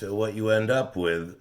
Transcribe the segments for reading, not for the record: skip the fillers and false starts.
So what you end up with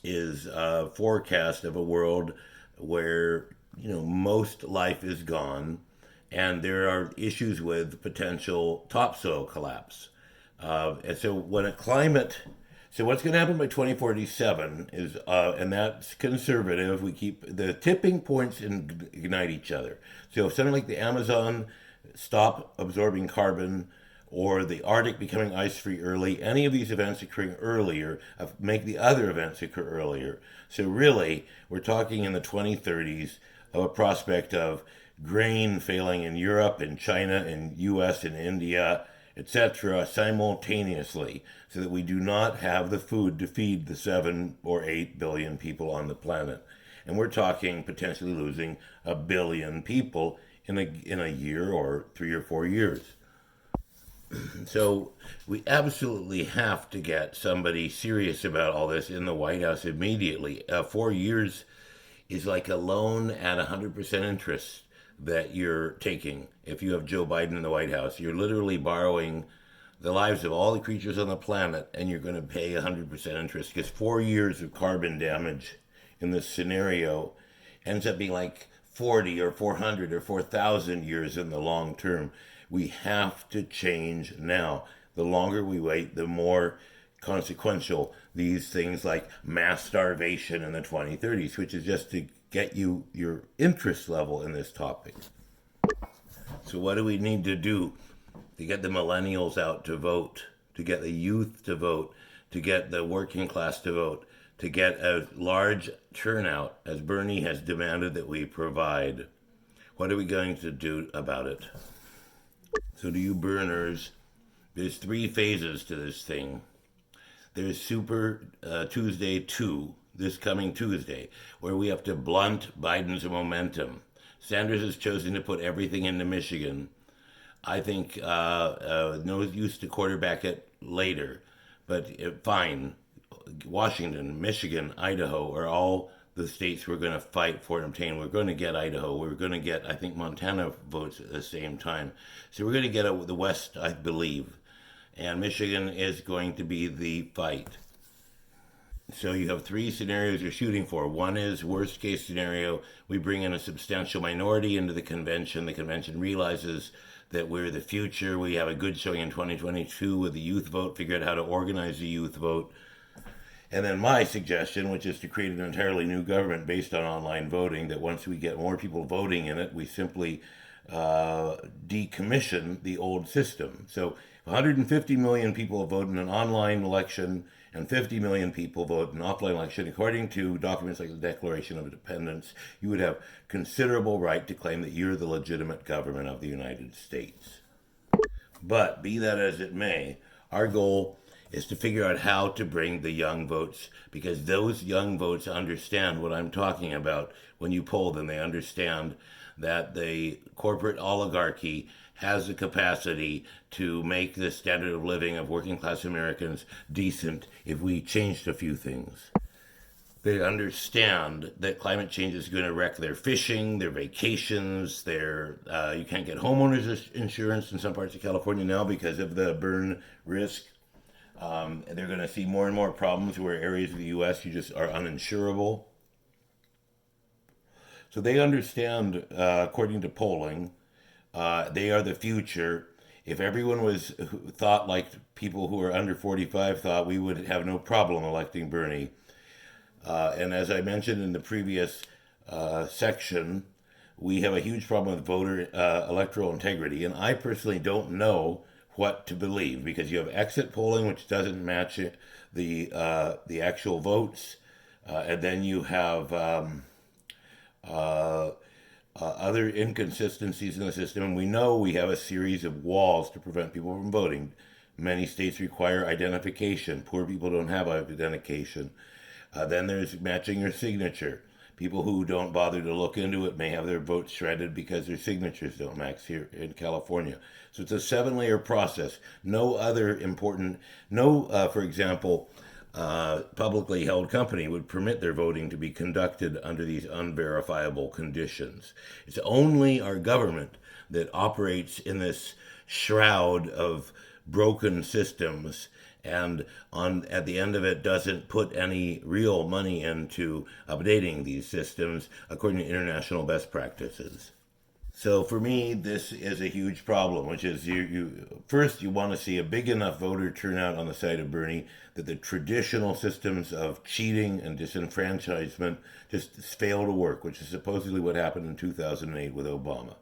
is a forecast of a world where most life is gone, and there are issues with potential topsoil collapse. And so when a climate so what's going to happen by 2047 is, and that's conservative. We keep the tipping points ignite each other. So if something like the Amazon stop absorbing carbon, or the Arctic becoming ice free early, any of these events occurring earlier make the other events occur earlier. So really, we're talking in the 2030s of a prospect of grain failing in Europe and China and US and India, etc., simultaneously, so that we do not have the food to feed the 7 or 8 billion people on the planet. And we're talking potentially losing a billion people in a year or 3 or 4 years. So we absolutely have to get somebody serious about all this in the White House immediately. 4 years is like a loan at 100% interest that you're taking. If you have Joe Biden in the White House, you're literally borrowing the lives of all the creatures on the planet, and you're going to pay 100% interest, because 4 years of carbon damage in this scenario ends up being like 40 or 400 or 4,000 years in the long term. We have to change now. The longer we wait, the more consequential these things like mass starvation in the 2030s, which is just to get you your interest level in this topic. So, what do we need to do to get the millennials out to vote, to get the youth to vote, to get the working class to vote, to get a large turnout as Bernie has demanded that we provide? What are we going to do about it? So, to you burners, there's 3 phases to this thing. There's Super Tuesday 2, this coming Tuesday, where we have to blunt Biden's momentum. Sanders has chosen to put everything into Michigan. I think no use to quarterback it later, but fine. Washington, Michigan, Idaho are all the states we're going to fight for and obtain. We're going to get Idaho. We're going to get, I think, Montana votes at the same time. So we're going to get the West, I believe. And Michigan is going to be the fight. So you have 3 scenarios you're shooting for. One is worst case scenario. We bring in a substantial minority into the convention. The convention realizes that we're the future. We have a good showing in 2022 with the youth vote, figure out how to organize the youth vote. And then my suggestion, which is to create an entirely new government based on online voting, that once we get more people voting in it, we simply decommission the old system. So 150 million people vote in an online election and 50 million people vote in an offline election. According to documents like the Declaration of Independence, you would have considerable right to claim that you're the legitimate government of the United States. But be that as it may, our goal is to figure out how to bring the young votes, because those young votes understand what I'm talking about. When you poll them, they understand that the corporate oligarchy has the capacity to make the standard of living of working class Americans decent if we changed a few things. They understand that climate change is going to wreck their fishing, their vacations, their you can't get homeowners insurance in some parts of California now because of the burn risk. They're going to see more and more problems where areas of the U.S. you just are uninsurable. So they understand, according to polling, they are the future. If everyone thought like people who are under 45 thought, we would have no problem electing Bernie. And as I mentioned in the previous section, we have a huge problem with voter electoral integrity. And I personally don't know what to believe, because you have exit polling, which doesn't match the actual votes. And then you have other inconsistencies in the system. And we know we have a series of walls to prevent people from voting. Many states require identification. Poor people don't have identification. Then there's matching your signature. People who don't bother to look into it may have their votes shredded because their signatures don't match here in California. So it's a 7-layer process. No other important, for example, publicly held company would permit their voting to be conducted under these unverifiable conditions. It's only our government that operates in this shroud of broken systems and on at the end of it doesn't put any real money into updating these systems according to international best practices. So for me, this is a huge problem, which is you first you want to see a big enough voter turnout on the side of Bernie that the traditional systems of cheating and disenfranchisement just fail to work, which is supposedly what happened in 2008 with Obama.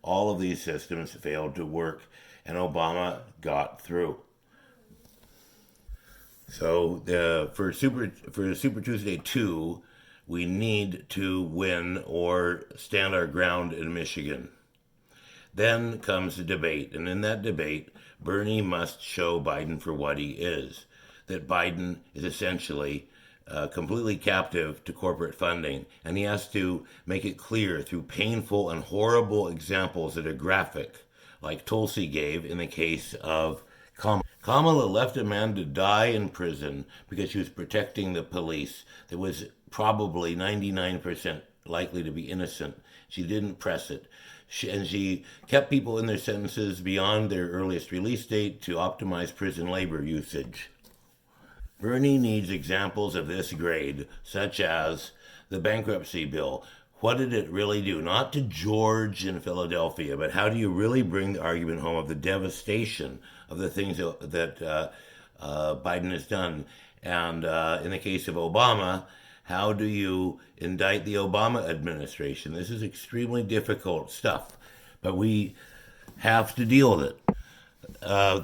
All of these systems failed to work, and Obama got through. So for Super Tuesday 2, we need to win or stand our ground in Michigan. Then comes the debate, and in that debate, Bernie must show Biden for what he is. That Biden is essentially completely captive to corporate funding, and he has to make it clear through painful and horrible examples that are graphic, like Tulsi gave in the case of Kamala. Kamala left a man to die in prison because she was protecting the police that was probably 99% likely to be innocent. She didn't press it. She kept people in their sentences beyond their earliest release date to optimize prison labor usage. Bernie needs examples of this grade, such as the bankruptcy bill. What did it really do? Not to George in Philadelphia, but how do you really bring the argument home of the devastation of the things that Biden has done? And in the case of Obama, how do you indict the Obama administration? This is extremely difficult stuff, but we have to deal with it.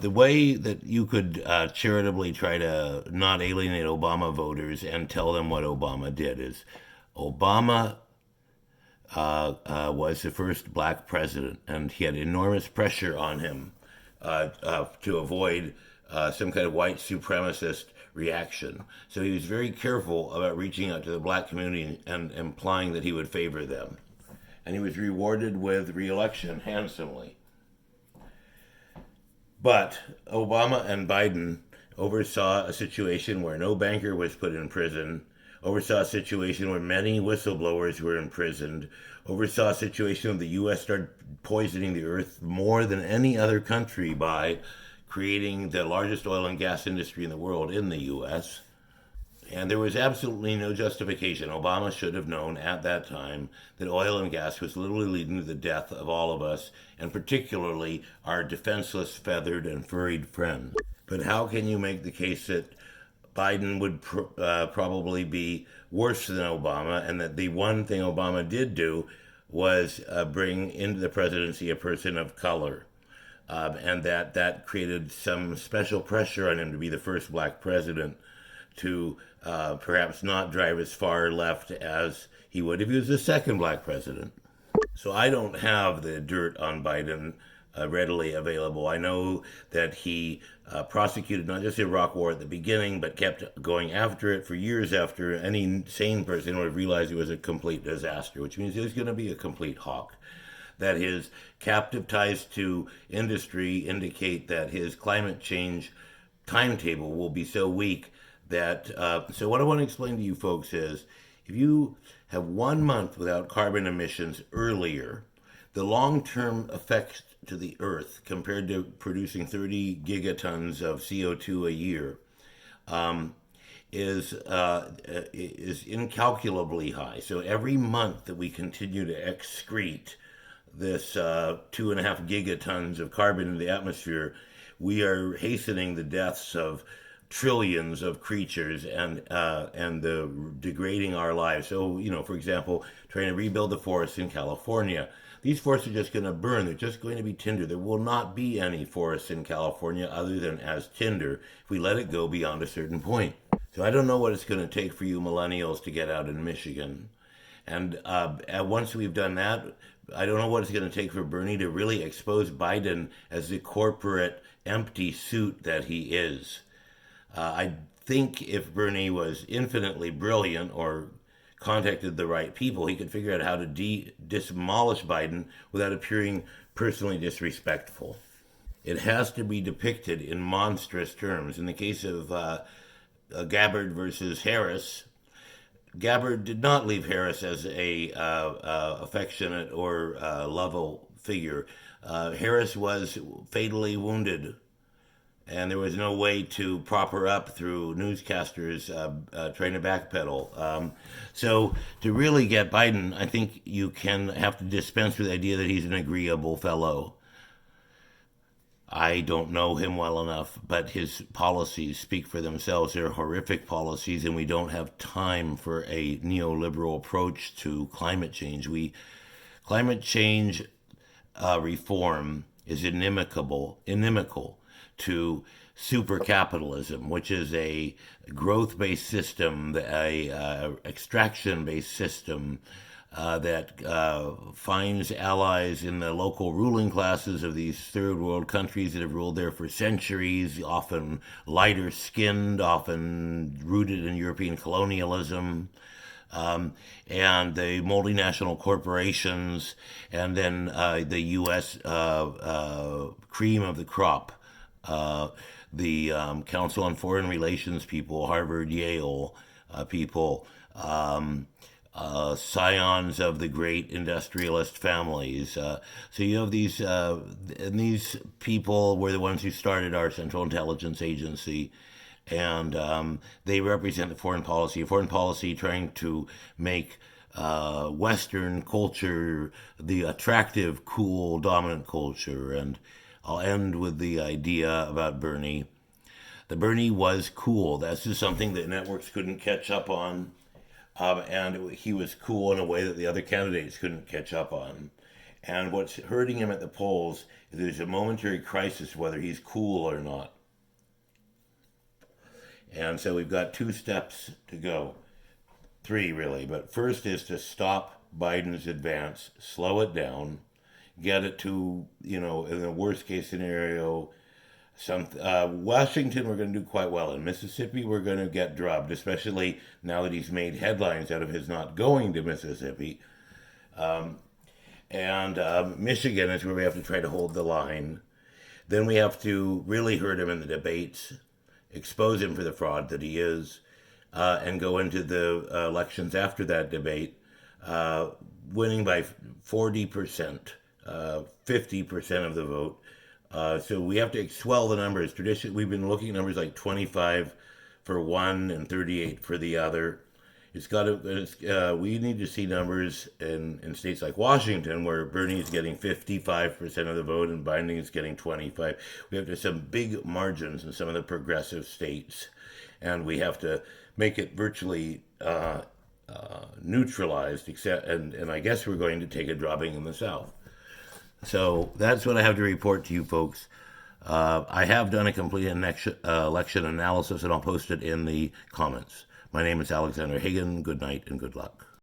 The way that you could charitably try to not alienate Obama voters and tell them what Obama did is Obama was the first black president, and he had enormous pressure on him to avoid some kind of white supremacist reaction. So he was very careful about reaching out to the black community and implying that he would favor them. And he was rewarded with re-election handsomely. But Obama and Biden oversaw a situation where no banker was put in prison, oversaw a situation where many whistleblowers were imprisoned, oversaw a situation where the U.S. started poisoning the earth more than any other country by creating the largest oil and gas industry in the world in the U.S. And there was absolutely no justification. Obama should have known at that time that oil and gas was literally leading to the death of all of us, and particularly our defenseless, feathered, and furried friends. But how can you make the case that Biden would probably be worse than Obama, and that the one thing Obama did do was bring into the presidency a person of color? And that created some special pressure on him to be the first black president, to perhaps not drive as far left as he would if he was the second black president. So I don't have the dirt on Biden readily available. I know that he prosecuted not just the Iraq War at the beginning, but kept going after it for years after any sane person would have realized it was a complete disaster, which means he was going to be a complete hawk. That his captive ties to industry indicate that his climate change timetable will be so weak that so what I want to explain to you folks is if you have 1 month without carbon emissions earlier, the long-term effects to the earth compared to producing 30 gigatons of CO2 a year is incalculably high. So every month that we continue to excrete this 2.5 gigatons of carbon in the atmosphere, we are hastening the deaths of trillions of creatures and the degrading our lives. So, for example, trying to rebuild the forests in California. These forests are just going to burn. They're just going to be tinder. There will not be any forests in California other than as tinder if we let it go beyond a certain point. So I don't know what it's going to take for you millennials to get out in Michigan. And once we've done that, I don't know what it's going to take for Bernie to really expose Biden as the corporate empty suit that he is. I think if Bernie was infinitely brilliant or contacted the right people, he could figure out how to demolish Biden without appearing personally disrespectful. It has to be depicted in monstrous terms. In the case of Gabbard versus Harris, Gabbard did not leave Harris as a affectionate or lovable figure. Harris was fatally wounded and there was no way to prop her up through newscasters trying to backpedal. So to really get Biden, I think you can have to dispense with the idea that he's an agreeable fellow. I don't know him well enough, but his policies speak for themselves. They're horrific policies, and we don't have time for a neoliberal approach to climate change. Climate change reform is inimical to super capitalism, which is a growth-based system, a extraction-based system that finds allies in the local ruling classes of these third world countries that have ruled there for centuries, often lighter skinned, often rooted in European colonialism. And the multinational corporations, and then the U.S. Cream of the crop, the Council on Foreign Relations people, Harvard, Yale people, scions of the great industrialist families. So you have these, and these people were the ones who started our Central Intelligence Agency, and they represent the foreign policy. Foreign policy trying to make Western culture the attractive, cool, dominant culture. And I'll end with the idea about Bernie. The Bernie was cool. That's just something that networks couldn't catch up on. And he was cool in a way that the other candidates couldn't catch up on. And what's hurting him at the polls is there's a momentary crisis whether he's cool or not. And so we've got 2 steps to go. 3, really. But first is to stop Biden's advance, slow it down, get it to, in the worst case scenario, Washington, we're going to do quite well. In Mississippi, we're going to get drubbed, especially now that he's made headlines out of his not going to Mississippi. And Michigan is where we have to try to hold the line. Then we have to really hurt him in the debates, expose him for the fraud that he is, and go into the elections after that debate, winning by 40%, 50% of the vote. So we have to swell the numbers. Traditionally, we've been looking at numbers like 25 for one and 38 for the other. We need to see numbers in states like Washington, where Bernie's getting 55% of the vote and Biden is getting 25. We have to have some big margins in some of the progressive states, and we have to make it virtually neutralized. And I guess we're going to take a drubbing in the South. So that's what I have to report to you folks. I have done a complete election analysis, and I'll post it in the comments. My name is Alexander Hagan. Good night and good luck.